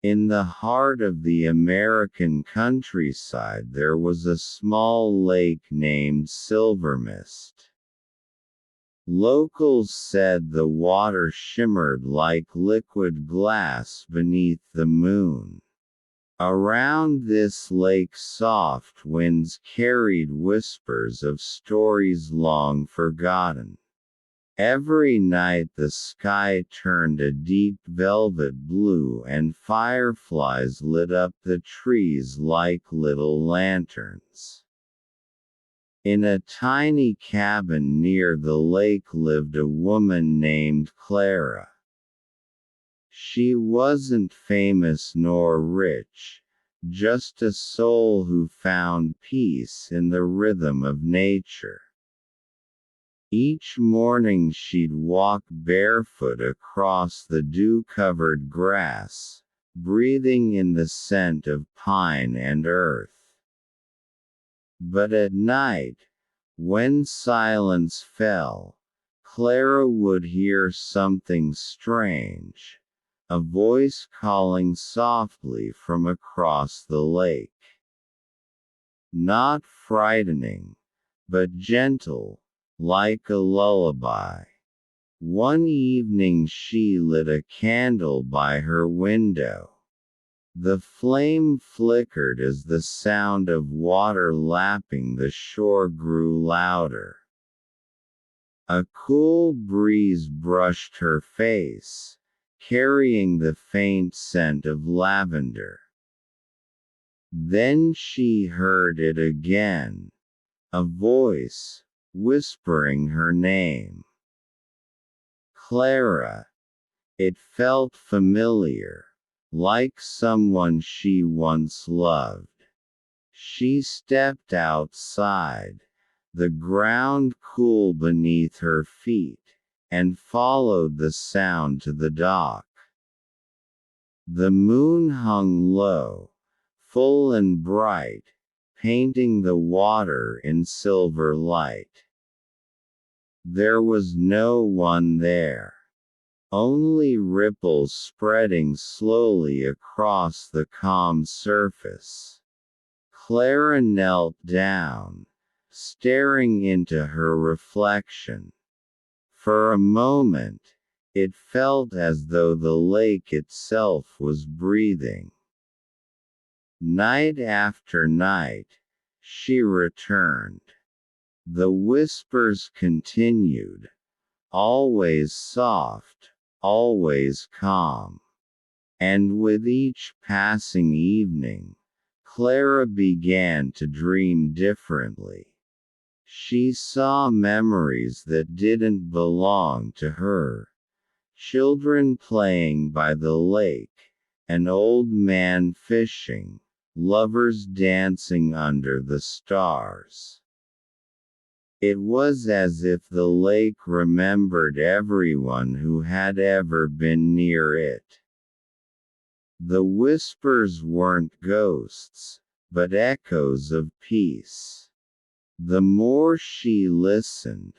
In the heart of the American countryside there was a small lake named Silver Mist. Locals said the water shimmered like liquid glass beneath the moon. Around this lake soft winds carried whispers of stories long forgotten. Every night the sky turned a deep velvet blue and fireflies lit up the trees like little lanterns. In a tiny cabin near the lake lived a woman named Clara. She wasn't famous nor rich, just a soul who found peace in the rhythm of nature. Each morning she'd walk barefoot across the dew-covered grass, breathing in the scent of pine and earth. But at night, when silence fell, Clara would hear something strange. A voice calling softly from across the lake. Not frightening, but gentle, like a lullaby. One evening she lit a candle by her window. The flame flickered as the sound of water lapping the shore grew louder. A cool breeze brushed her face, carrying the faint scent of lavender. Then she heard it again, a voice, whispering her name. Clara. It felt familiar, like someone she once loved. She stepped outside, the ground cool beneath her feet, and followed the sound to the dock. The moon hung low, full and bright, painting the water in silver light. There was no one there. Only ripples spreading slowly across the calm surface. Clara knelt down, staring into her reflection. For a moment, it felt as though the lake itself was breathing. Night after night, she returned. The whispers continued, always soft, always calm. And with each passing evening, Clara began to dream differently. She saw memories that didn't belong to her. Children playing by the lake, an old man fishing, lovers dancing under the stars. It was as if the lake remembered everyone who had ever been near it. The whispers weren't ghosts, but echoes of peace. The more she listened,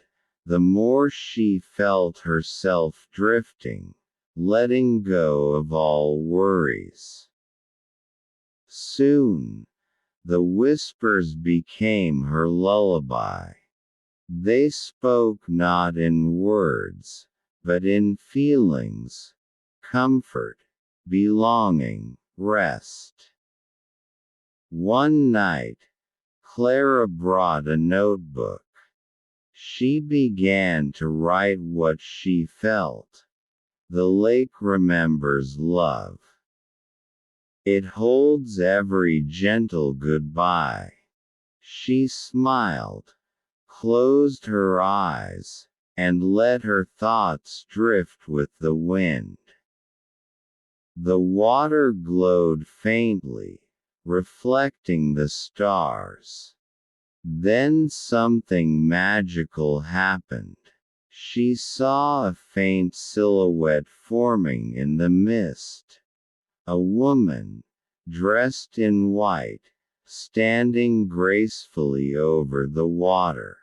the more she felt herself drifting, letting go of all worries. Soon, the whispers became her lullaby. They spoke not in words, but in feelings, comfort, belonging, rest. One night, Clara brought a notebook. She began to write what she felt. The lake remembers love. It holds every gentle goodbye. She smiled, closed her eyes, and let her thoughts drift with the wind. The water glowed faintly, reflecting the stars. Then something magical happened. She saw a faint silhouette forming in the mist. A woman, dressed in white, standing gracefully over the water.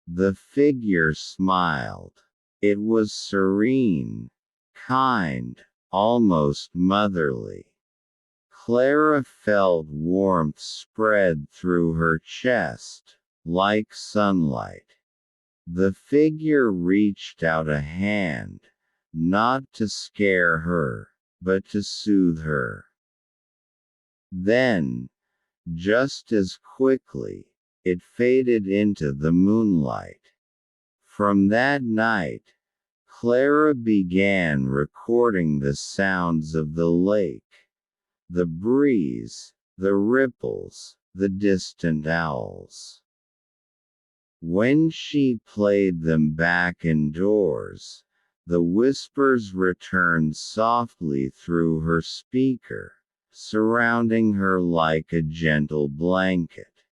The figure smiled. It was serene, kind, almost motherly. Clara felt warmth spread through her chest, like sunlight. The figure reached out a hand, not to scare her, but to soothe her. Then, just as quickly, it faded into the moonlight. From that night, Clara began recording the sounds of the lake, the breeze, the ripples, the distant owls. When she played them back indoors, the whispers returned softly through her speaker, surrounding her like a gentle blanket.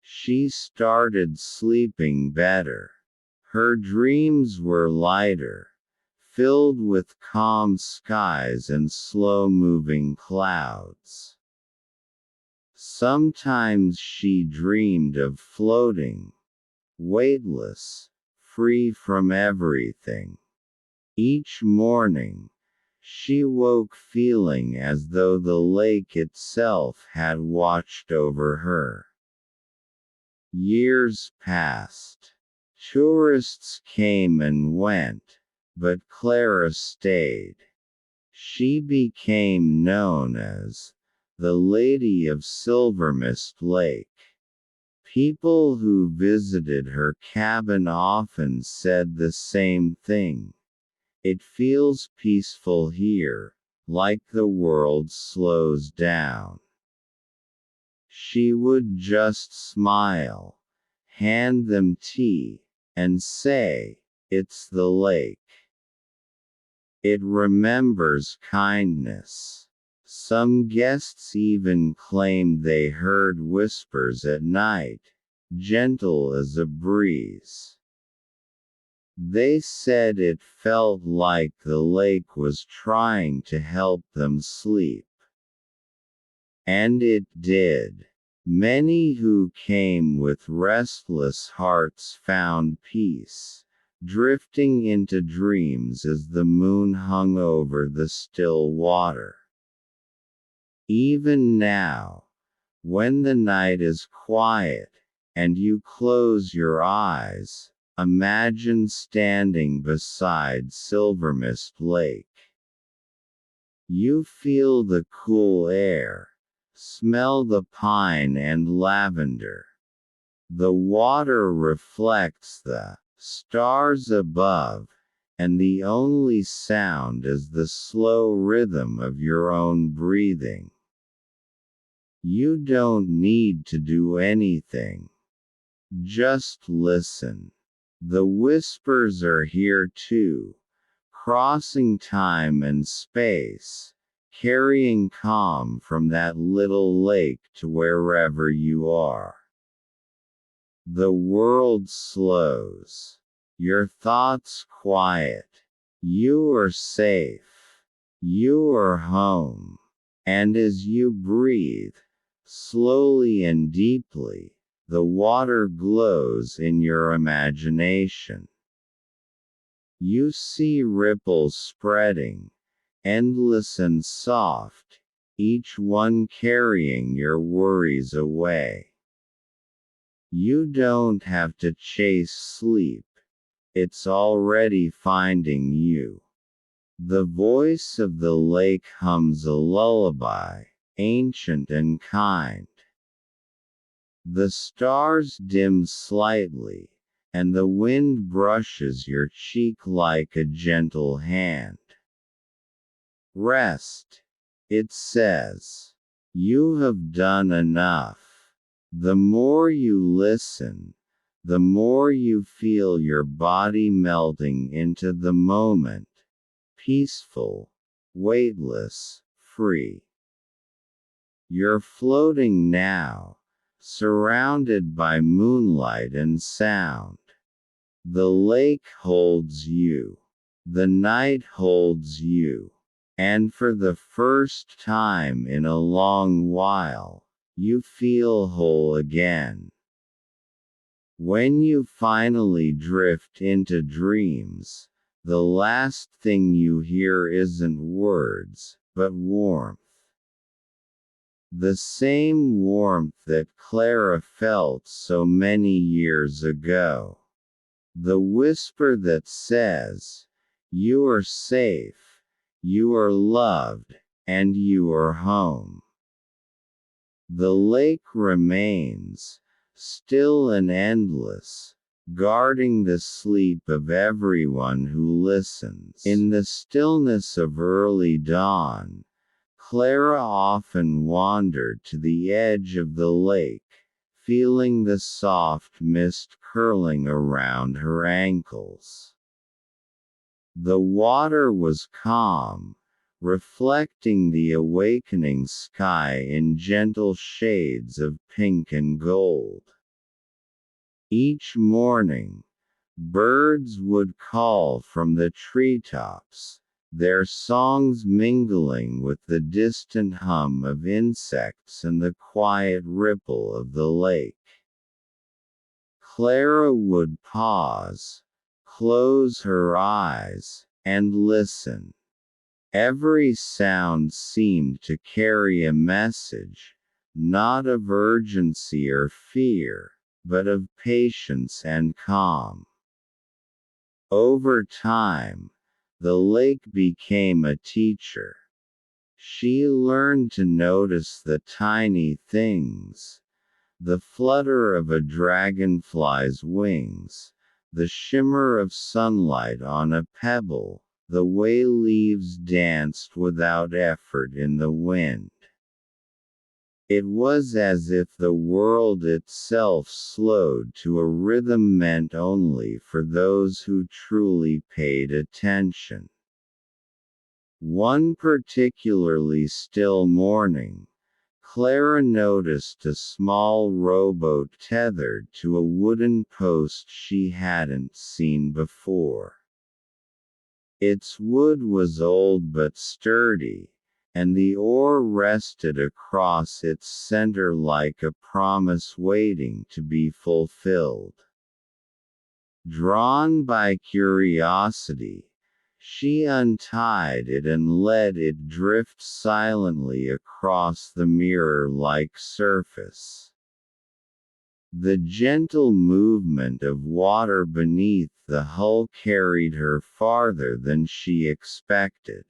She started sleeping better. Her dreams were lighter, filled with calm skies and slow-moving clouds. Sometimes she dreamed of floating, weightless, free from everything. Each morning, she woke feeling as though the lake itself had watched over her. Years passed. Tourists came and went, but Clara stayed. She became known as the Lady of Silvermist Lake. People who visited her cabin often said the same thing. It feels peaceful here, like the world slows down. She would just smile, hand them tea, and say, "It's the lake. It remembers kindness." Some guests even claimed they heard whispers at night, gentle as a breeze. They said it felt like the lake was trying to help them sleep. And it did. Many who came with restless hearts found peace, drifting into dreams as the moon hung over the still water. Even now, when the night is quiet, and you close your eyes, imagine standing beside Silvermist Lake. You feel the cool air, smell the pine and lavender. The water reflects the stars above, and the only sound is the slow rhythm of your own breathing. You don't need to do anything. Just listen. The whispers are here too, crossing time and space, carrying calm from that little lake to wherever you are. The world slows. Your thoughts quiet. You are safe. You are home. And as you breathe, slowly and deeply, the water glows in your imagination. You see ripples spreading, endless and soft, each one carrying your worries away. You don't have to chase sleep. It's already finding you. The voice of the lake hums a lullaby, ancient and kind. The stars dim slightly, and the wind brushes your cheek like a gentle hand. Rest, it says. You have done enough. The more you listen, the more you feel your body melting into the moment, peaceful, weightless, free. You're floating now, surrounded by moonlight and sound. The lake holds you. The night holds you. And for the first time in a long while, you feel whole again. When you finally drift into dreams, the last thing you hear isn't words, but warmth. The same warmth that Clara felt so many years ago. The whisper that says, "You are safe, you are loved, and you are home." The lake remains, still and endless, guarding the sleep of everyone who listens. In the stillness of early dawn, Clara often wandered to the edge of the lake, feeling the soft mist curling around her ankles. The water was calm, reflecting the awakening sky in gentle shades of pink and gold. Each morning, birds would call from the treetops, their songs mingling with the distant hum of insects and the quiet ripple of the lake. Clara would pause, close her eyes, and listen. Every sound seemed to carry a message, not of urgency or fear, but of patience and calm. Over time, the lake became a teacher. She learned to notice the tiny things, the flutter of a dragonfly's wings, the shimmer of sunlight on a pebble, the way leaves danced without effort in the wind. It was as if the world itself slowed to a rhythm meant only for those who truly paid attention. One particularly still morning, Clara noticed a small rowboat tethered to a wooden post she hadn't seen before. Its wood was old but sturdy, and the oar rested across its center like a promise waiting to be fulfilled. Drawn by curiosity, she untied it and let it drift silently across the mirror-like surface. The gentle movement of water beneath the hull carried her farther than she expected.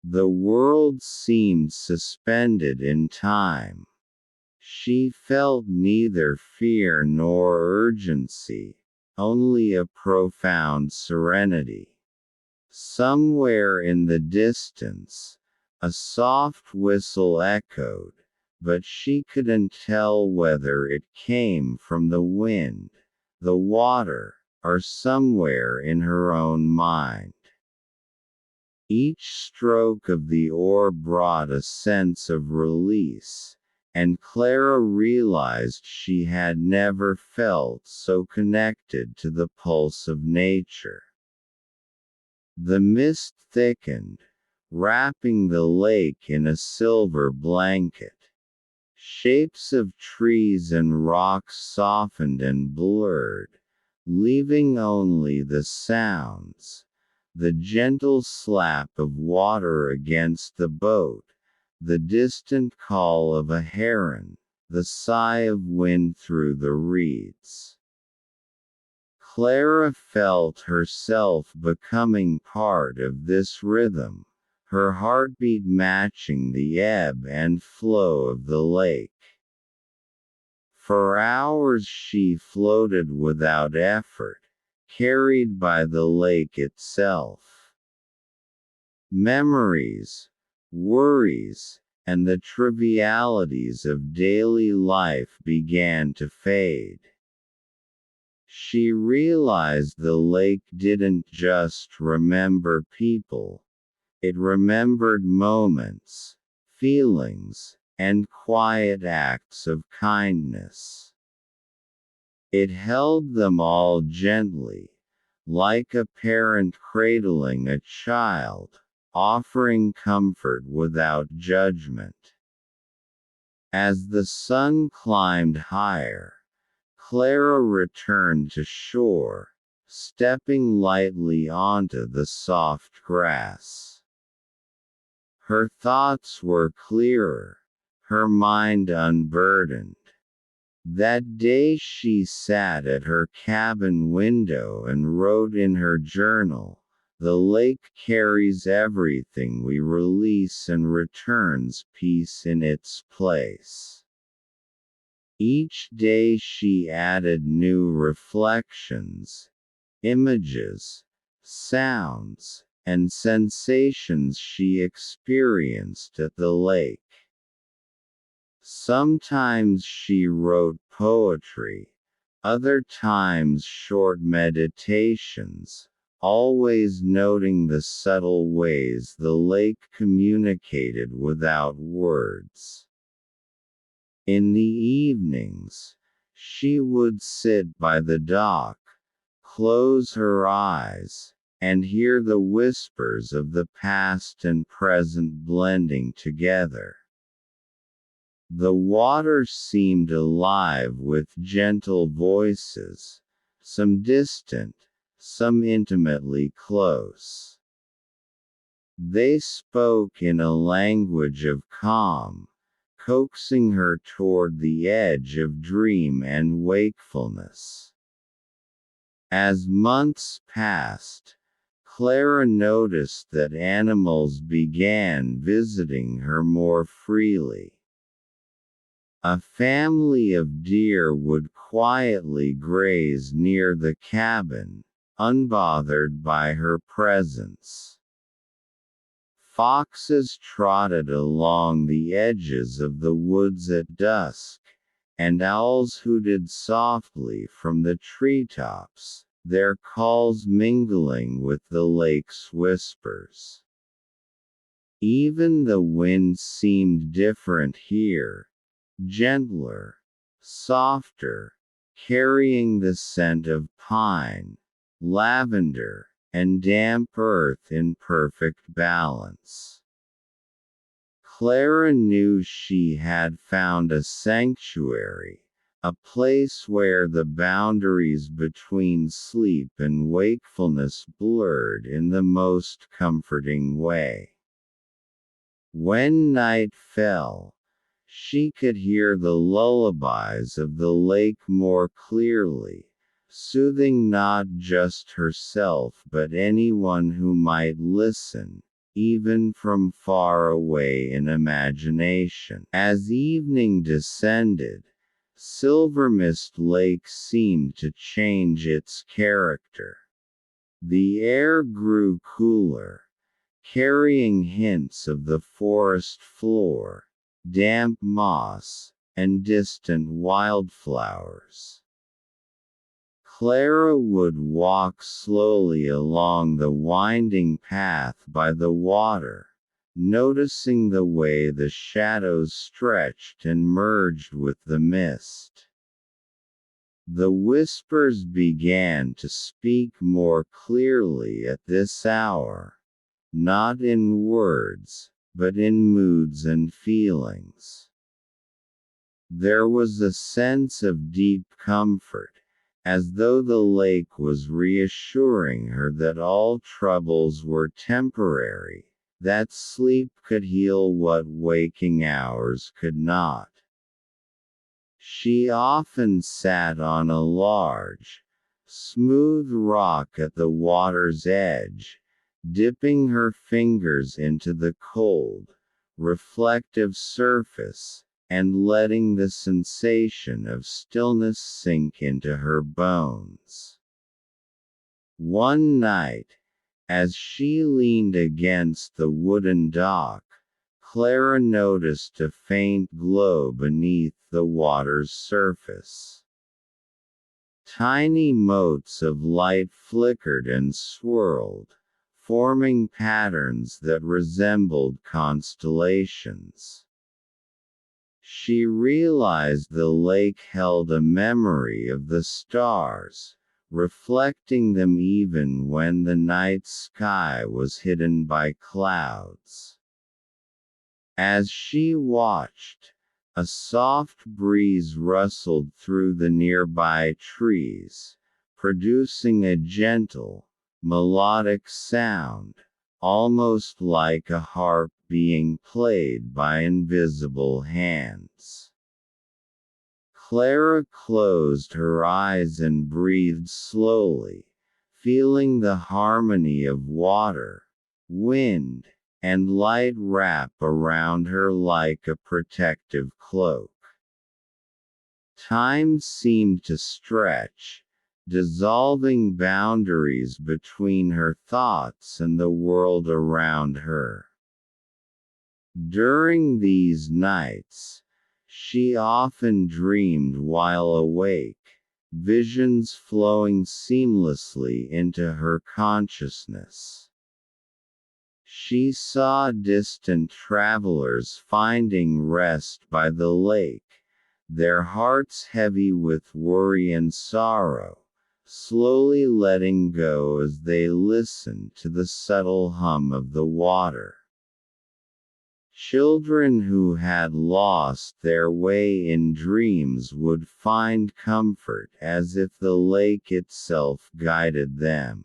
The world seemed suspended in time. She felt neither fear nor urgency, only a profound serenity. Somewhere in the distance, a soft whistle echoed, but she couldn't tell whether it came from the wind, the water, or somewhere in her own mind. Each stroke of the oar brought a sense of release, and Clara realized she had never felt so connected to the pulse of nature. The mist thickened, wrapping the lake in a silver blanket. Shapes of trees and rocks softened and blurred, leaving only the sounds, the gentle slap of water against the boat, the distant call of a heron, the sigh of wind through the reeds. Clara felt herself becoming part of this rhythm, her heartbeat matching the ebb and flow of the lake. For hours she floated without effort, carried by the lake itself. Memories, worries, and the trivialities of daily life began to fade. She realized the lake didn't just remember people, it remembered moments, feelings, and quiet acts of kindness. It held them all gently, like a parent cradling a child, offering comfort without judgment. As the sun climbed higher, Clara returned to shore, stepping lightly onto the soft grass. Her thoughts were clearer, her mind unburdened. That day she sat at her cabin window and wrote in her journal, "The lake carries everything we release and returns peace in its place." Each day she added new reflections, images, sounds, and sensations she experienced at the lake. Sometimes she wrote poetry, other times short meditations, always noting the subtle ways the lake communicated without words. In the evenings, she would sit by the dock, close her eyes, and hear the whispers of the past and present blending together. The water seemed alive with gentle voices, some distant, some intimately close. They spoke in a language of calm, coaxing her toward the edge of dream and wakefulness. As months passed, Clara noticed that animals began visiting her more freely. A family of deer would quietly graze near the cabin, unbothered by her presence. Foxes trotted along the edges of the woods at dusk, and owls hooted softly from the treetops, their calls mingling with the lake's whispers. Even the wind seemed different here, gentler, softer, carrying the scent of pine, lavender, and damp earth in perfect balance. Clara knew she had found a sanctuary, a place where the boundaries between sleep and wakefulness blurred in the most comforting way. When night fell, she could hear the lullabies of the lake more clearly, soothing not just herself but anyone who might listen, even from far away in imagination. As evening descended, Silvermist Lake seemed to change its character. The air grew cooler, carrying hints of the forest floor, damp moss, and distant wildflowers. Clara would walk slowly along the winding path by the water, noticing the way the shadows stretched and merged with the mist. The whispers began to speak more clearly at this hour, not in words, but in moods and feelings. There was a sense of deep comfort, as though the lake was reassuring her that all troubles were temporary, that sleep could heal what waking hours could not. She often sat on a large, smooth rock at the water's edge, dipping her fingers into the cold, reflective surface, and letting the sensation of stillness sink into her bones. One night, as she leaned against the wooden dock, Clara noticed a faint glow beneath the water's surface. Tiny motes of light flickered and swirled, forming patterns that resembled constellations. She realized the lake held a memory of the stars, reflecting them even when the night sky was hidden by clouds. As she watched, a soft breeze rustled through the nearby trees, producing a gentle, melodic sound, almost like a harp being played by invisible hands. Clara closed her eyes and breathed slowly, feeling the harmony of water, wind, and light wrap around her like a protective cloak. Time seemed to stretch, dissolving boundaries between her thoughts and the world around her. During these nights, she often dreamed while awake, visions flowing seamlessly into her consciousness. She saw distant travelers finding rest by the lake, their hearts heavy with worry and sorrow, slowly letting go as they listened to the subtle hum of the water. Children who had lost their way in dreams would find comfort as if the lake itself guided them.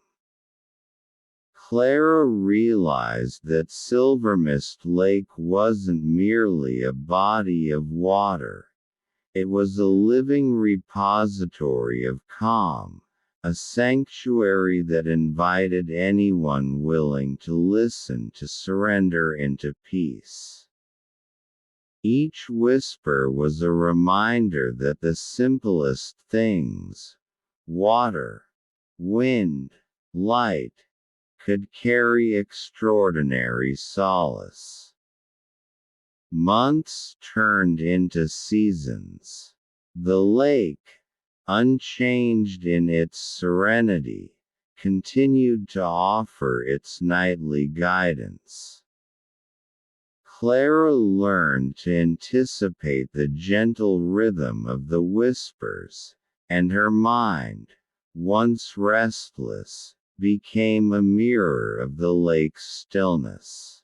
Clara realized that Silvermist Lake wasn't merely a body of water. It was a living repository of calm, a sanctuary that invited anyone willing to listen to surrender into peace. Each whisper was a reminder that the simplest things, water, wind, light, could carry extraordinary solace. Months turned into seasons. The lake, unchanged in its serenity, continued to offer its nightly guidance. Clara learned to anticipate the gentle rhythm of the whispers, and her mind, once restless, became a mirror of the lake's stillness.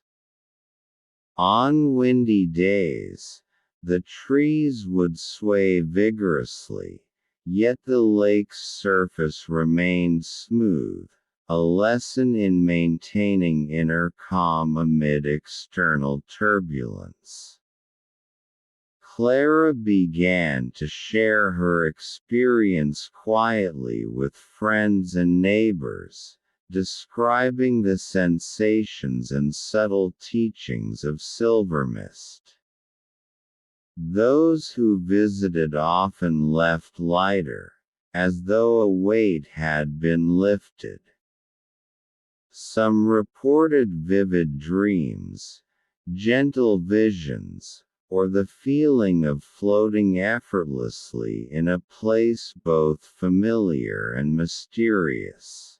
On windy days, the trees would sway vigorously, yet the lake's surface remained smooth, a lesson in maintaining inner calm amid external turbulence. Clara began to share her experience quietly with friends and neighbors, describing the sensations and subtle teachings of Silvermist. Those who visited often left lighter, as though a weight had been lifted. Some reported vivid dreams, gentle visions, or the feeling of floating effortlessly in a place both familiar and mysterious.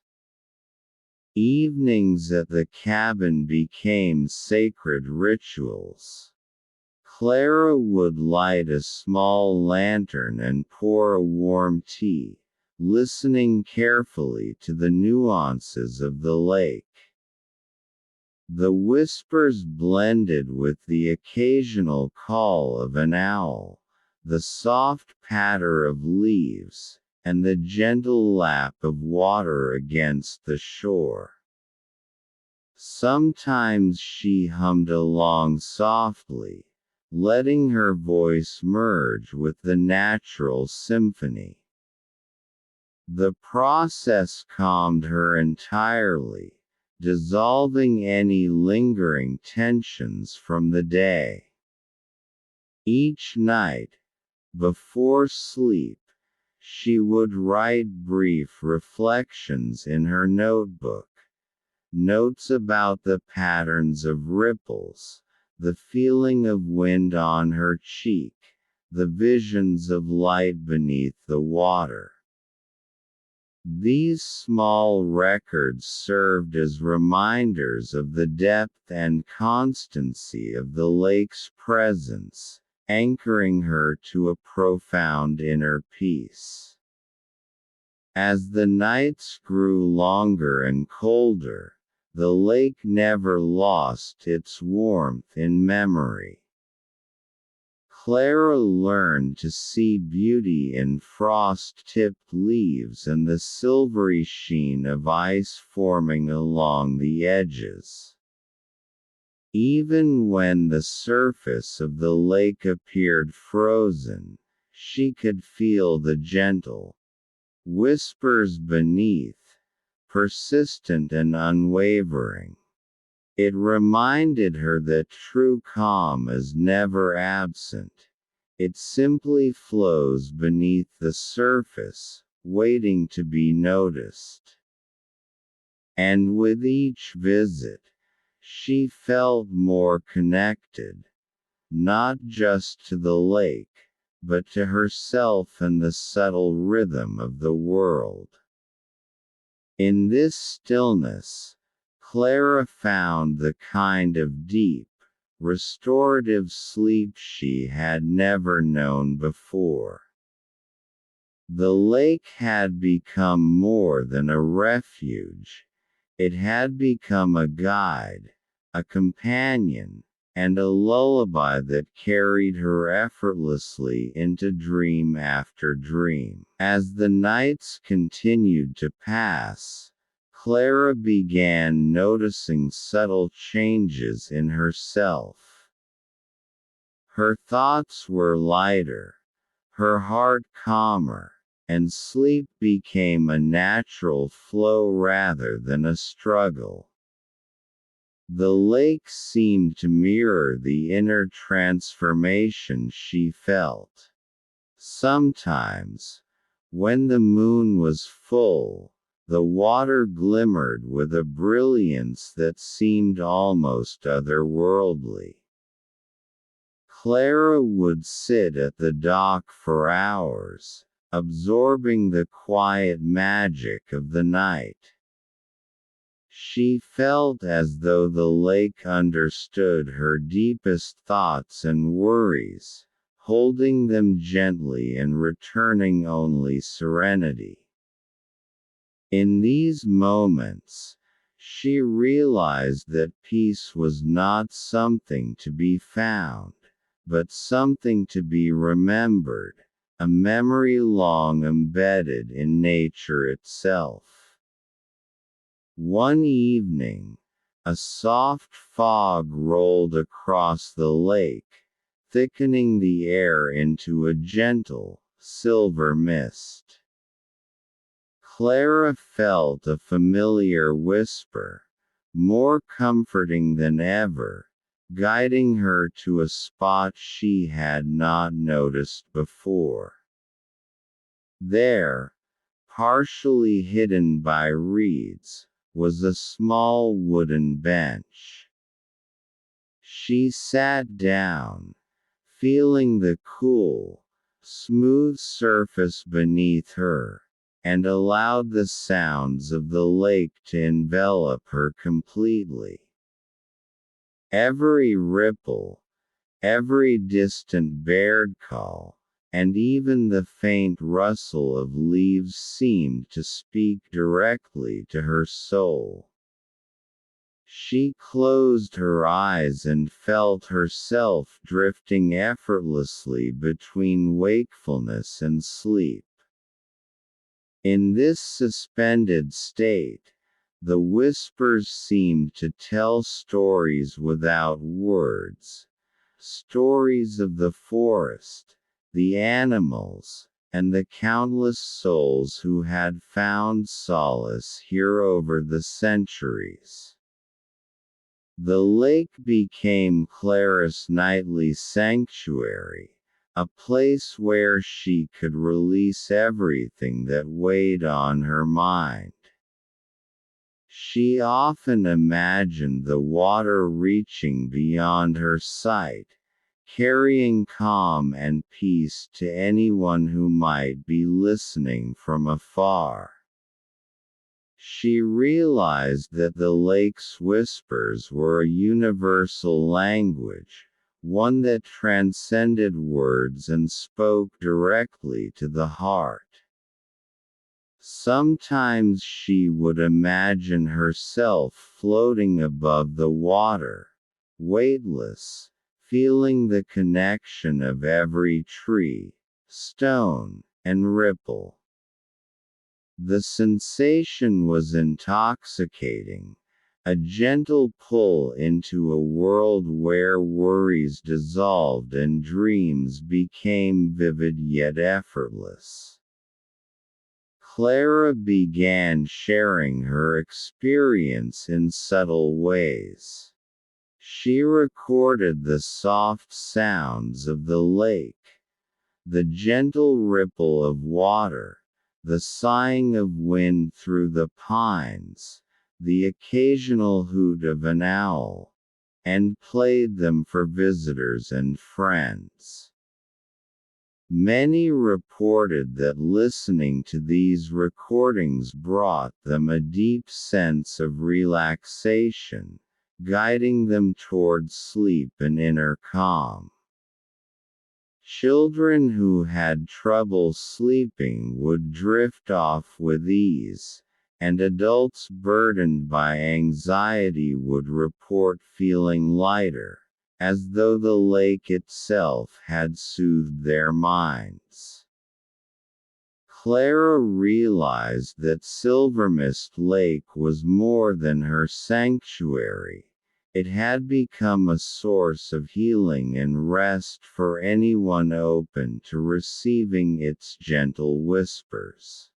Evenings at the cabin became sacred rituals. Clara would light a small lantern and pour a warm tea, listening carefully to the nuances of the lake. The whispers blended with the occasional call of an owl, the soft patter of leaves, and the gentle lap of water against the shore. Sometimes she hummed along softly, letting her voice merge with the natural symphony. The process calmed her entirely, dissolving any lingering tensions from the day. Each night, before sleep, she would write brief reflections in her notebook, notes about the patterns of ripples, the feeling of wind on her cheek, the visions of light beneath the water. These small records served as reminders of the depth and constancy of the lake's presence, anchoring her to a profound inner peace. As the nights grew longer and colder, the lake never lost its warmth in memory. Clara learned to see beauty in frost-tipped leaves and the silvery sheen of ice forming along the edges. Even when the surface of the lake appeared frozen, she could feel the gentle whispers beneath, persistent and unwavering. It reminded her that true calm is never absent. It simply flows beneath the surface, waiting to be noticed. And with each visit, she felt more connected, not just to the lake, but to herself and the subtle rhythm of the world. In this stillness, Clara found the kind of deep, restorative sleep she had never known before. The lake had become more than a refuge. It had become a guide, a companion, and a lullaby that carried her effortlessly into dream after dream. As the nights continued to pass, Clara began noticing subtle changes in herself. Her thoughts were lighter, her heart calmer, and sleep became a natural flow rather than a struggle. The lake seemed to mirror the inner transformation she felt. Sometimes, when the moon was full, the water glimmered with a brilliance that seemed almost otherworldly. Clara would sit at the dock for hours, absorbing the quiet magic of the night. She felt as though the lake understood her deepest thoughts and worries, holding them gently and returning only serenity. In these moments, she realized that peace was not something to be found, but something to be remembered, a memory long embedded in nature itself. One evening, a soft fog rolled across the lake, thickening the air into a gentle, silver mist. Clara felt a familiar whisper, more comforting than ever, guiding her to a spot she had not noticed before. There, partially hidden by reeds, was a small wooden bench. She sat down, feeling the cool, smooth surface beneath her, and allowed the sounds of the lake to envelop her completely. Every ripple, every distant bird call, and even the faint rustle of leaves seemed to speak directly to her soul. She closed her eyes and felt herself drifting effortlessly between wakefulness and sleep. In this suspended state, the whispers seemed to tell stories without words, stories of the forest, the animals, and the countless souls who had found solace here over the centuries. The lake became Clara's nightly sanctuary, a place where she could release everything that weighed on her mind. She often imagined the water reaching beyond her sight, carrying calm and peace to anyone who might be listening from afar. She realized that the lake's whispers were a universal language, one that transcended words and spoke directly to the heart. Sometimes she would imagine herself floating above the water, weightless, feeling the connection of every tree, stone, and ripple. The sensation was intoxicating, a gentle pull into a world where worries dissolved and dreams became vivid yet effortless. Clara began sharing her experience in subtle ways. She recorded the soft sounds of the lake, the gentle ripple of water, the sighing of wind through the pines, the occasional hoot of an owl, and played them for visitors and friends. Many reported that listening to these recordings brought them a deep sense of relaxation, guiding them toward sleep and inner calm. Children who had trouble sleeping would drift off with ease, and adults burdened by anxiety would report feeling lighter, as though the lake itself had soothed their minds. Clara realized that Silvermist Lake was more than her sanctuary. It had become a source of healing and rest for anyone open to receiving its gentle whispers.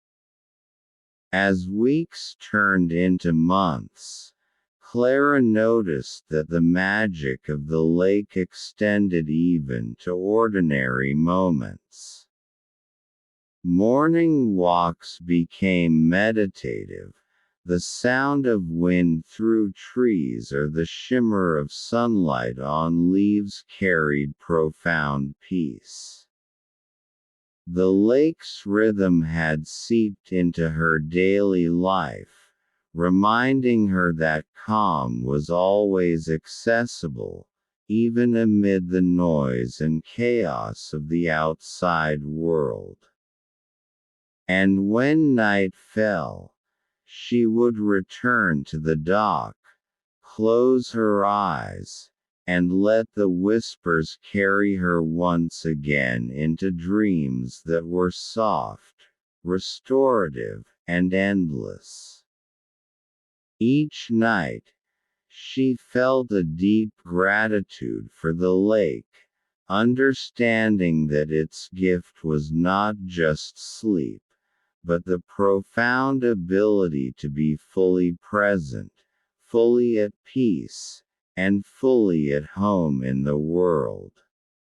As weeks turned into months, Clara noticed that the magic of the lake extended even to ordinary moments. Morning walks became meditative. The sound of wind through trees or the shimmer of sunlight on leaves carried profound peace. The lake's rhythm had seeped into her daily life, reminding her that calm was always accessible, even amid the noise and chaos of the outside world. And when night fell, she would return to the dock, close her eyes, and let the whispers carry her once again into dreams that were soft, restorative, and endless. Each night, she felt a deep gratitude for the lake, understanding that its gift was not just sleep, but the profound ability to be fully present, fully at peace, and fully at home in the world.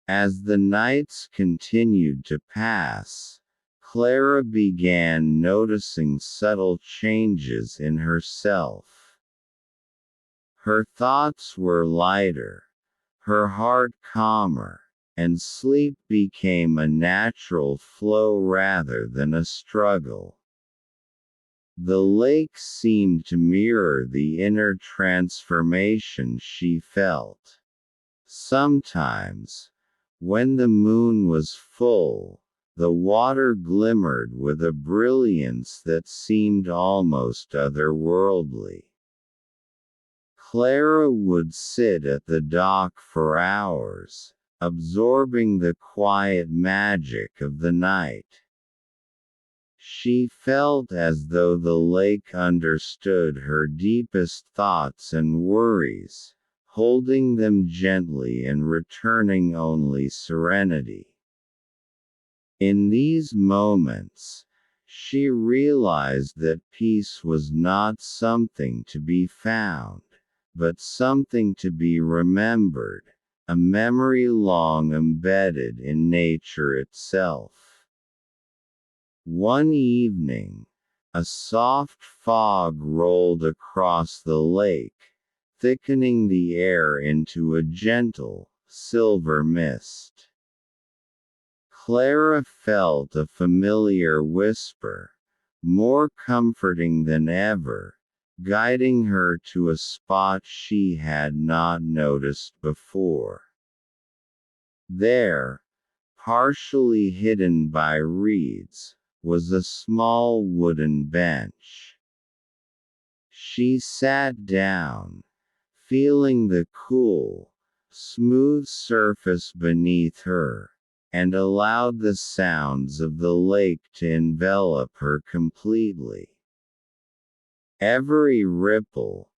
As the nights continued to pass, Clara began noticing subtle changes in herself. Her thoughts were lighter, her heart calmer, and sleep became a natural flow rather than a struggle. The lake seemed to mirror the inner transformation she felt. Sometimes, when the moon was full, the water glimmered with a brilliance that seemed almost otherworldly. Clara would sit at the dock for hours, absorbing the quiet magic of the night. She felt as though the lake understood her deepest thoughts and worries, holding them gently and returning only serenity. In these moments, she realized that peace was not something to be found, but something to be remembered, a memory long embedded in nature itself. One evening, a soft fog rolled across the lake, thickening the air into a gentle, silver mist. Clara felt a familiar whisper, more comforting than ever, guiding her to a spot she had not noticed before. There, partially hidden by reeds, was a small wooden bench. She sat down, feeling the cool, smooth surface beneath her, and allowed the sounds of the lake to envelop her completely. Every ripple,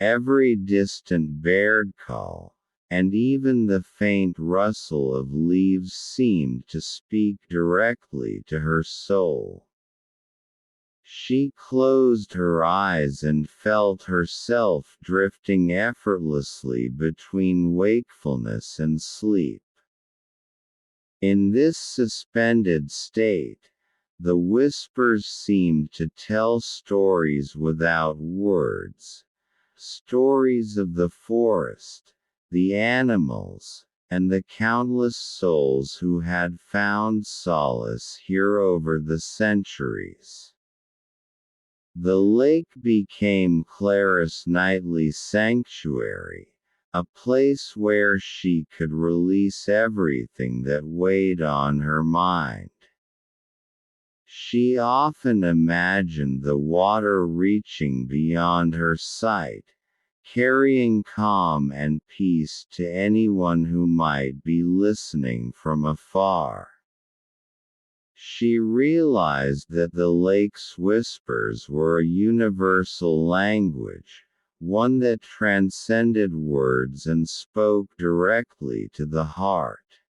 every distant bird call, and even the faint rustle of leaves seemed to speak directly to her soul. She closed her eyes and felt herself drifting effortlessly between wakefulness and sleep. In this suspended state, the whispers seemed to tell stories without words, stories of the forest, the animals, and the countless souls who had found solace here over the centuries. The lake became Clara's nightly sanctuary, a place where she could release everything that weighed on her mind. She often imagined the water reaching beyond her sight, carrying calm and peace to anyone who might be listening from afar. She realized that the lake's whispers were a universal language, one that transcended words and spoke directly to the heart.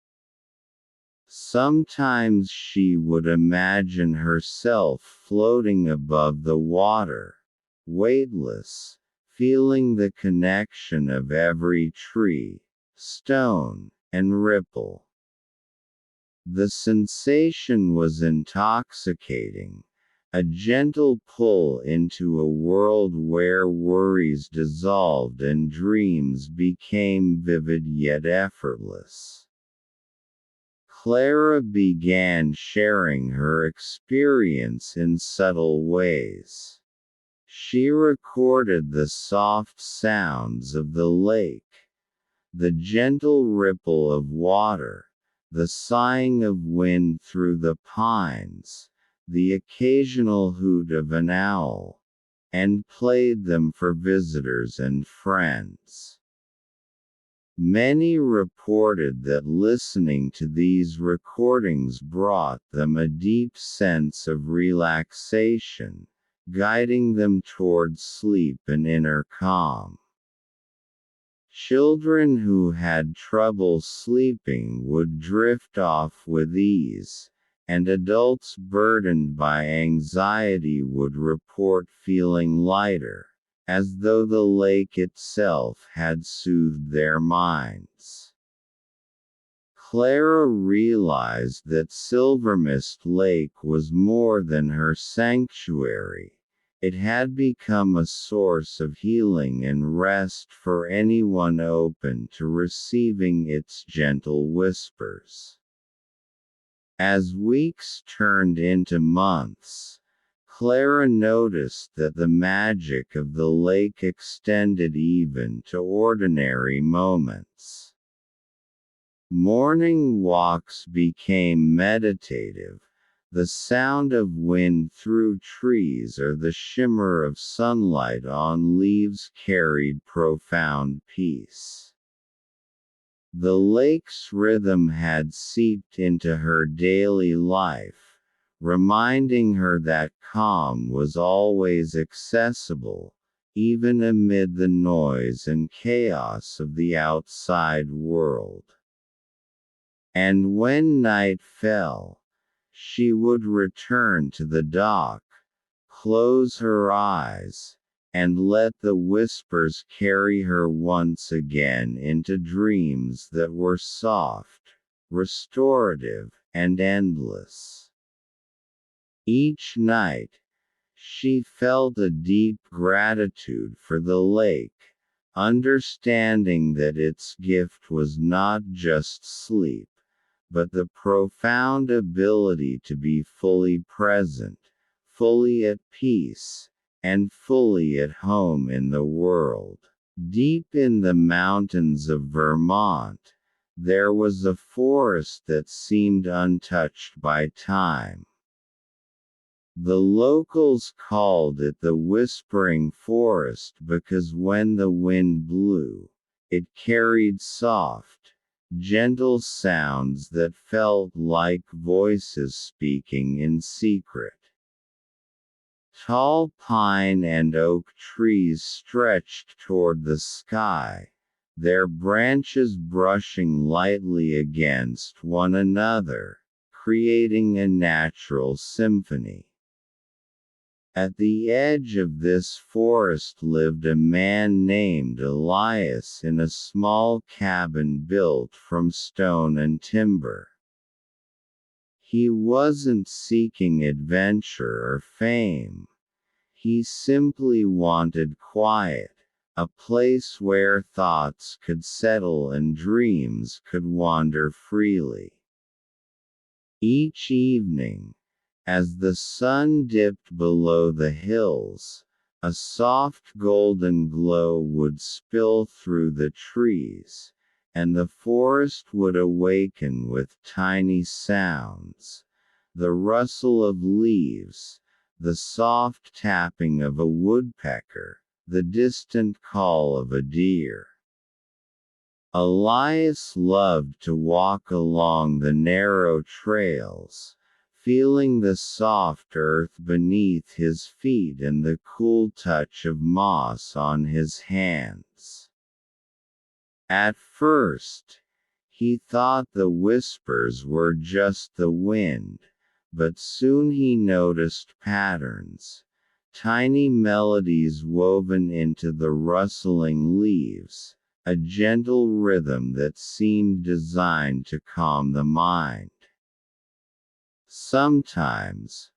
Sometimes she would imagine herself floating above the water, weightless, feeling the connection of every tree, stone, and ripple. The sensation was intoxicating, a gentle pull into a world where worries dissolved and dreams became vivid yet effortless. Clara began sharing her experience in subtle ways. She recorded the soft sounds of the lake, the gentle ripple of water, the sighing of wind through the pines, the occasional hoot of an owl, and played them for visitors and friends. Many reported that listening to these recordings brought them a deep sense of relaxation, guiding them toward sleep and inner calm. Children who had trouble sleeping would drift off with ease, and adults burdened by anxiety would report feeling lighter, as though the lake itself had soothed their minds. Clara realized that Silvermist Lake was more than her sanctuary. It had become a source of healing and rest for anyone open to receiving its gentle whispers. As weeks turned into months, Clara noticed that the magic of the lake extended even to ordinary moments. Morning walks became meditative. The sound of wind through trees or the shimmer of sunlight on leaves carried profound peace. The lake's rhythm had seeped into her daily life, reminding her that calm was always accessible, even amid the noise and chaos of the outside world. And when night fell, she would return to the dock, close her eyes, and let the whispers carry her once again into dreams that were soft, restorative, and endless. Each night, she felt a deep gratitude for the lake, understanding that its gift was not just sleep, but the profound ability to be fully present, fully at peace, and fully at home in the world. Deep in the mountains of Vermont, there was a forest that seemed untouched by time. The locals called it the Whispering Forest because when the wind blew, It carried soft, gentle sounds that felt like voices speaking in secret. Tall pine and oak trees stretched toward the sky, their branches brushing lightly against one another, creating a natural symphony. At the edge of this forest lived a man named Elias in a small cabin built from stone and timber. He wasn't seeking adventure or fame. He simply wanted quiet, a place where thoughts could settle and dreams could wander freely. Each evening, as the sun dipped below the hills, a soft golden glow would spill through the trees, and the forest would awaken with tiny sounds, the rustle of leaves, the soft tapping of a woodpecker, the distant call of a deer. Elias loved to walk along the narrow trails, feeling the soft earth beneath his feet and the cool touch of moss on his hands. At first, he thought the whispers were just the wind, but soon he noticed patterns, tiny melodies woven into the rustling leaves, a gentle rhythm that seemed designed to calm the mind. Sometimes,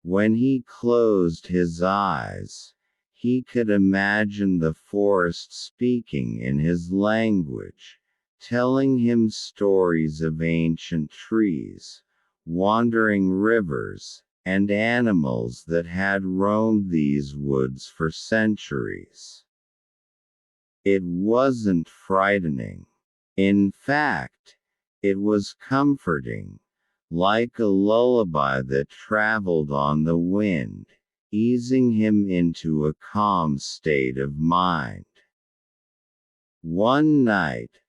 when he closed his eyes, he could imagine the forest speaking in his language, telling him stories of ancient trees, wandering rivers, and animals that had roamed these woods for centuries. It wasn't frightening. In fact, it was comforting, like a lullaby that traveled on the wind, easing him into a calm state of mind. One night,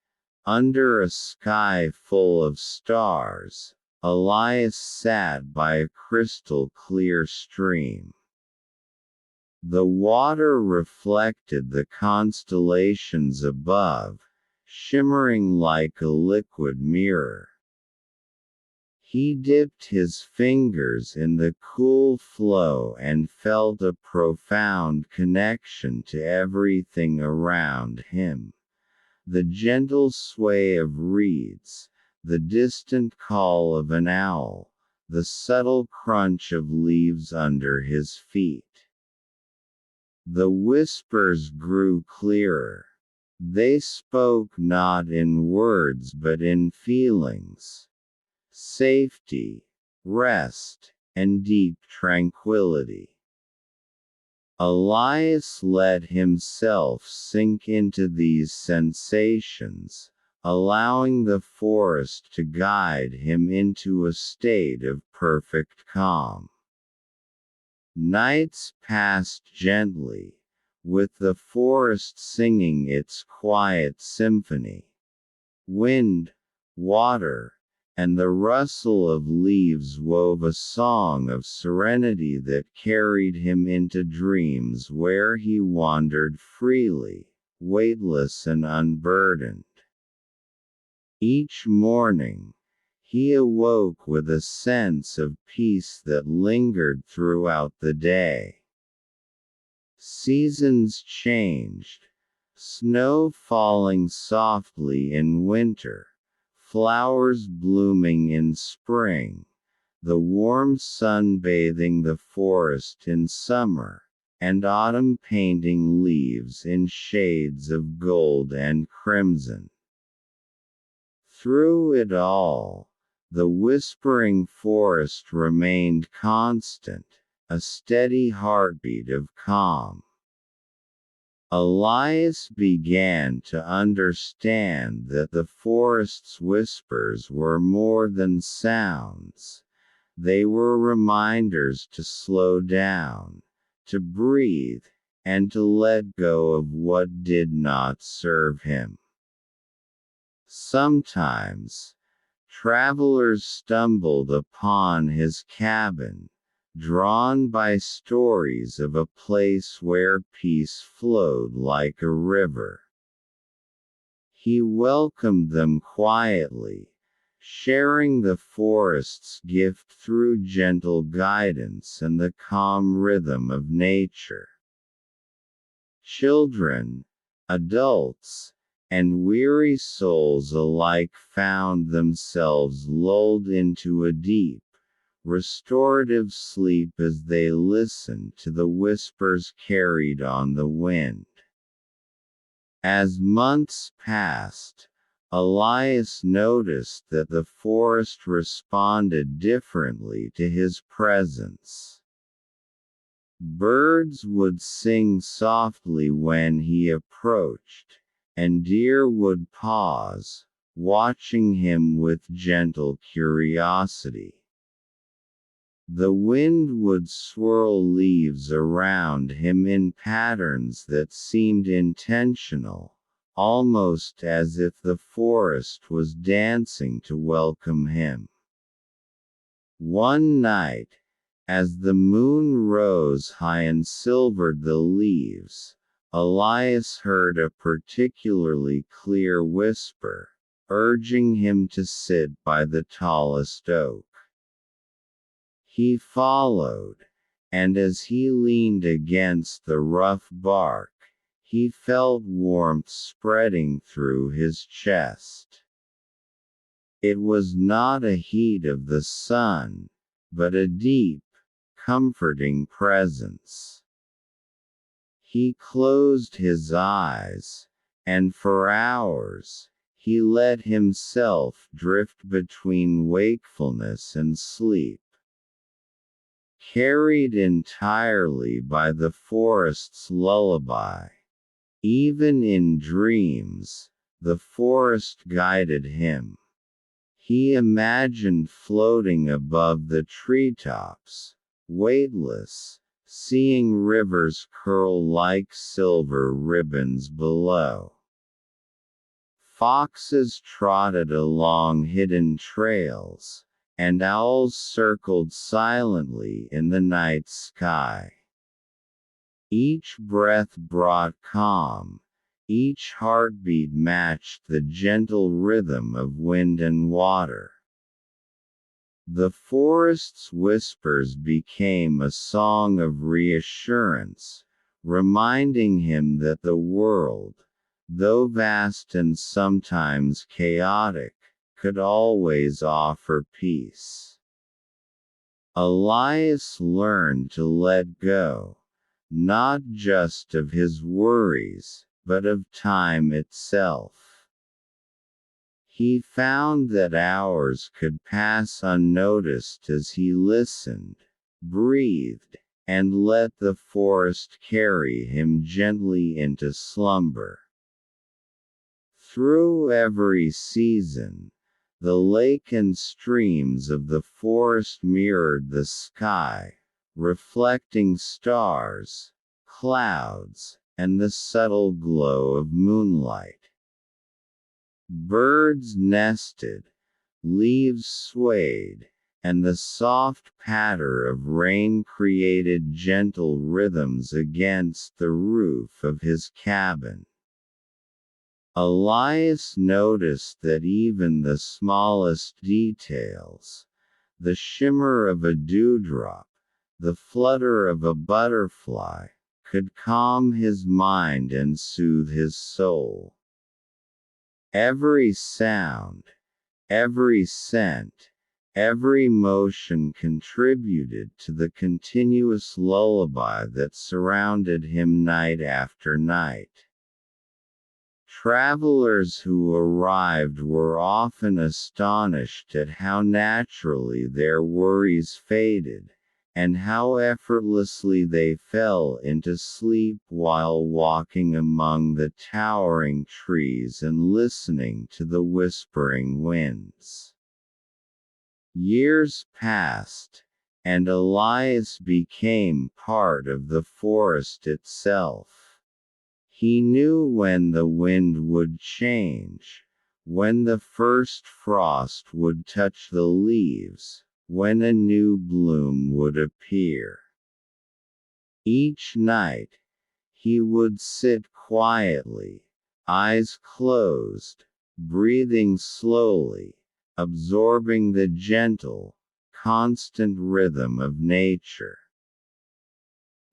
under a sky full of stars, Elias sat by a crystal-clear stream. The water reflected the constellations above, shimmering like a liquid mirror. He dipped his fingers in the cool flow and felt a profound connection to everything around him. The gentle sway of reeds, the distant call of an owl, the subtle crunch of leaves under his feet. The whispers grew clearer. They spoke not in words but in feelings. Safety, rest, and deep tranquility. Elias let himself sink into these sensations, allowing the forest to guide him into a state of perfect calm. Nights passed gently, with the forest singing its quiet symphony. Wind, water, and the rustle of leaves wove a song of serenity that carried him into dreams where he wandered freely, weightless and unburdened. Each morning, he awoke with a sense of peace that lingered throughout the day. Seasons changed, snow falling softly in winter, flowers blooming in spring, the warm sun bathing the forest in summer, and autumn painting leaves in shades of gold and crimson. Through it all, the whispering forest remained constant, a steady heartbeat of calm. Elias began to understand that the forest's whispers were more than sounds. They were reminders to slow down, to breathe, and to let go of what did not serve him. Sometimes, travelers stumbled upon his cabin, drawn by stories of a place where peace flowed like a river. He welcomed them quietly, sharing the forest's gift through gentle guidance and the calm rhythm of nature. Children, adults, and weary souls alike found themselves lulled into a deep, restorative sleep as they listened to the whispers carried on the wind. As months passed, Elias noticed that the forest responded differently to his presence. Birds would sing softly when he approached, and deer would pause, watching him with gentle curiosity. The wind would swirl leaves around him in patterns that seemed intentional, almost as if the forest was dancing to welcome him. One night, as the moon rose high and silvered the leaves, Elias heard a particularly clear whisper, urging him to sit by the tallest oak. He followed, and as he leaned against the rough bark, he felt warmth spreading through his chest. It was not a heat of the sun, but a deep, comforting presence. He closed his eyes, and for hours, he let himself drift between wakefulness and sleep. Carried entirely by the forest's lullaby. Even in dreams, the forest guided him. He imagined floating above the treetops, weightless, seeing rivers curl like silver ribbons below. Foxes trotted along hidden trails, and owls circled silently in the night sky. Each breath brought calm, each heartbeat matched the gentle rhythm of wind and water. The forest's whispers became a song of reassurance, reminding him that the world, though vast and sometimes chaotic, could always offer peace. Elias learned to let go, not just of his worries, but of time itself. He found that hours could pass unnoticed as he listened, breathed, and let the forest carry him gently into slumber. Through every season, the lake and streams of the forest mirrored the sky, reflecting stars, clouds, and the subtle glow of moonlight. Birds nested, leaves swayed, and the soft patter of rain created gentle rhythms against the roof of his cabin. Elias noticed that even the smallest details, the shimmer of a dewdrop, the flutter of a butterfly, could calm his mind and soothe his soul. Every sound, every scent, every motion contributed to the continuous lullaby that surrounded him night after night. Travelers who arrived were often astonished at how naturally their worries faded, and how effortlessly they fell into sleep while walking among the towering trees and listening to the whispering winds. Years passed, and Elias became part of the forest itself. He knew when the wind would change, when the first frost would touch the leaves, when a new bloom would appear. Each night, he would sit quietly, eyes closed, breathing slowly, absorbing the gentle, constant rhythm of nature.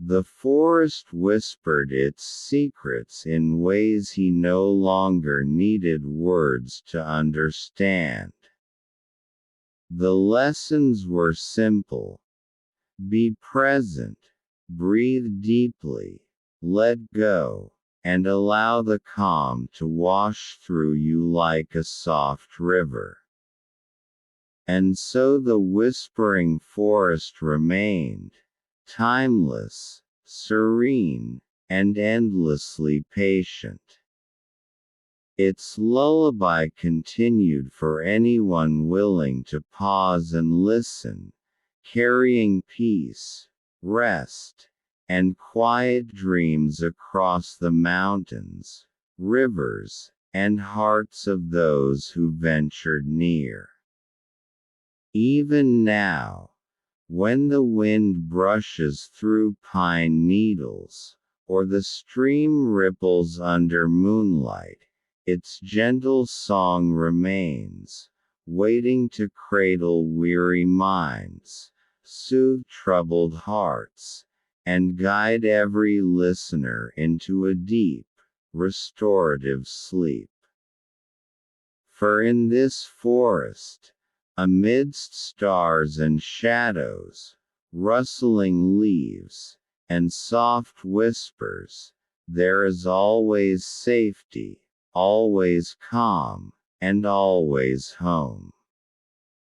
The forest whispered its secrets in ways he no longer needed words to understand. The lessons were simple. Be present, breathe deeply, let go, and allow the calm to wash through you like a soft river. And so the whispering forest remained, timeless, serene, and endlessly patient. Its lullaby continued for anyone willing to pause and listen, carrying peace, rest, and quiet dreams across the mountains, rivers, and hearts of those who ventured near. Even now, when the wind brushes through pine needles, or the stream ripples under moonlight, its gentle song remains, waiting to cradle weary minds, soothe troubled hearts, and guide every listener into a deep, restorative sleep. For in this forest, amidst stars and shadows, rustling leaves, and soft whispers, there is always safety, always calm, and always home.